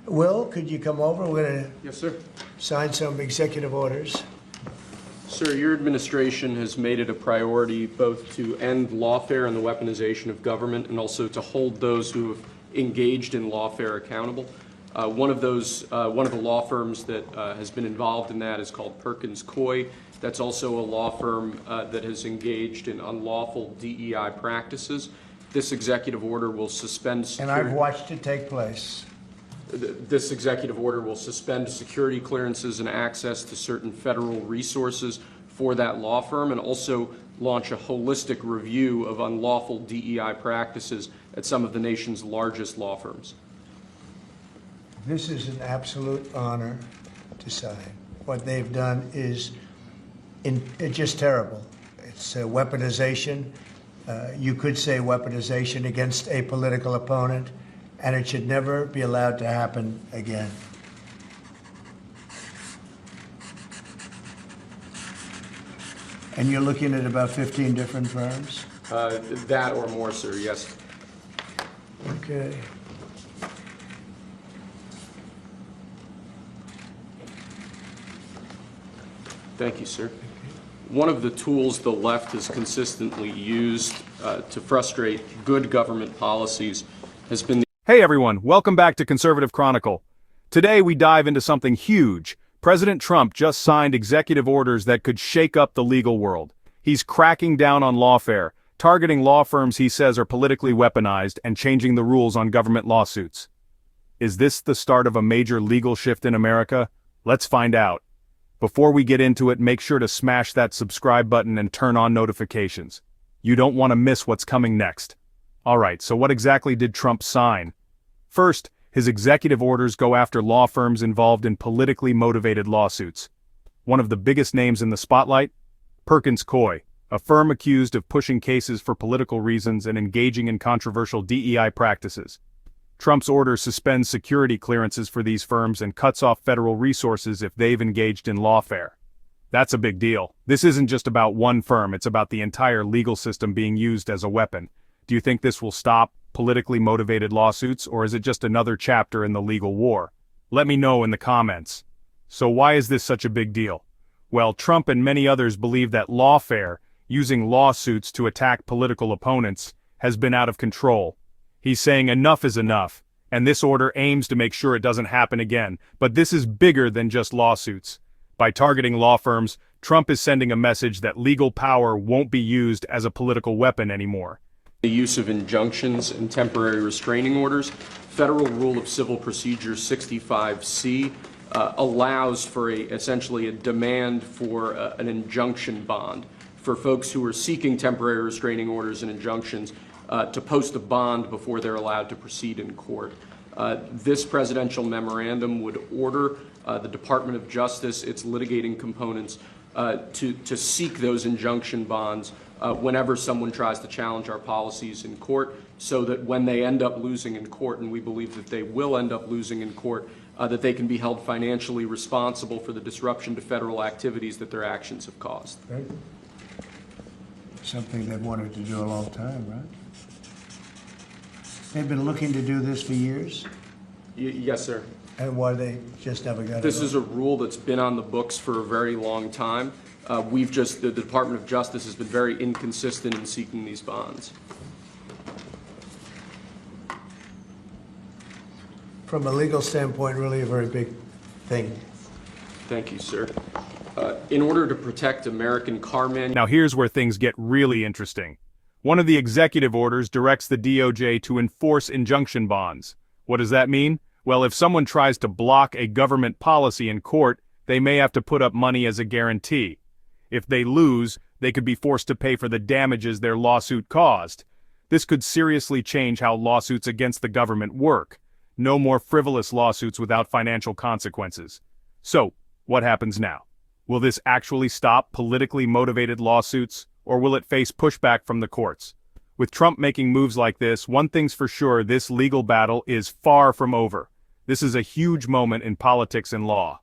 Will, could you come over? We're going to Yes, sir. sign some executive orders. Sir, your administration has made it a priority both to end lawfare and the weaponization of government, and also to hold those who have engaged in lawfare accountable. One of the law firms that has been involved in that is called Perkins Coie. That's also a law firm that has engaged in unlawful DEI practices. This executive order will suspend security. And I've watched it take place. This executive order will suspend security clearances and access to certain federal resources for that law firm, and also launch a holistic review of unlawful DEI practices at some of the nation's largest law firms. This is an absolute honor to sign. What they've done is it's just terrible. It's weaponization. You could say weaponization against a political opponent, and it should never be allowed to happen again. And you're looking at about 15 different firms? That or more, sir, yes. Okay. Thank you, sir. One of the tools the left has consistently used to frustrate good government policies has been Hey everyone, welcome back to Conservative Chronicle. Today we dive into something huge. President Trump just signed executive orders that could shake up the legal world. He's cracking down on lawfare, targeting law firms he says are politically weaponized, and changing the rules on government lawsuits. Is this the start of a major legal shift in America? Let's find out. Before we get into it, make sure to smash that subscribe button and turn on notifications. You don't want to miss what's coming next. Alright, so what exactly did Trump sign? First, his executive orders go after law firms involved in politically motivated lawsuits. One of the biggest names in the spotlight? Perkins Coie, a firm accused of pushing cases for political reasons and engaging in controversial DEI practices. Trump's order suspends security clearances for these firms and cuts off federal resources if they've engaged in lawfare. That's a big deal. This isn't just about one firm, it's about the entire legal system being used as a weapon. Do you think this will stop politically motivated lawsuits, or is it just another chapter in the legal war? Let me know in the comments. So why is this such a big deal? Well, Trump and many others believe that lawfare, using lawsuits to attack political opponents, has been out of control. He's saying enough is enough, and this order aims to make sure it doesn't happen again. But this is bigger than just lawsuits. By targeting law firms, Trump is sending a message that legal power won't be used as a political weapon anymore. The use of injunctions and temporary restraining orders. Federal Rule of Civil Procedure 65C allows for essentially a demand for an injunction bond for folks who are seeking temporary restraining orders and injunctions to post a bond before they're allowed to proceed in court. This presidential memorandum would order the Department of Justice, its litigating components, to seek those injunction bonds whenever someone tries to challenge our policies in court, so that when they end up losing in court, and we believe that they will end up losing in court, that they can be held financially responsible for the disruption to federal activities that their actions have caused. Right. Something they've wanted to do a long time, right? They've been looking to do this for years? Yes, sir. And why they just never got it? This is a rule that's been on the books for a very long time. The Department of Justice has been very inconsistent in seeking these bonds. From a legal standpoint, really a very big thing. Thank you, sir. In order to protect American car manufacturers. Now here's where things get really interesting. One of the executive orders directs the DOJ to enforce injunction bonds. What does that mean? Well, if someone tries to block a government policy in court, they may have to put up money as a guarantee. If they lose, they could be forced to pay for the damages their lawsuit caused. This could seriously change how lawsuits against the government work. No more frivolous lawsuits without financial consequences. So, what happens now? Will this actually stop politically motivated lawsuits, or will it face pushback from the courts? With Trump making moves like this, one thing's for sure, this legal battle is far from over. This is a huge moment in politics and law.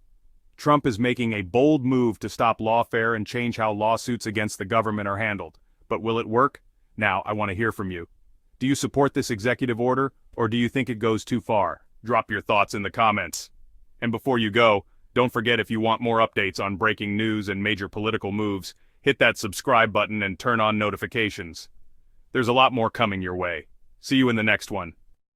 Trump is making a bold move to stop lawfare and change how lawsuits against the government are handled. But will it work? Now, I want to hear from you. Do you support this executive order, or do you think it goes too far? Drop your thoughts in the comments. And before you go, don't forget, if you want more updates on breaking news and major political moves, hit that subscribe button and turn on notifications. There's a lot more coming your way. See you in the next one.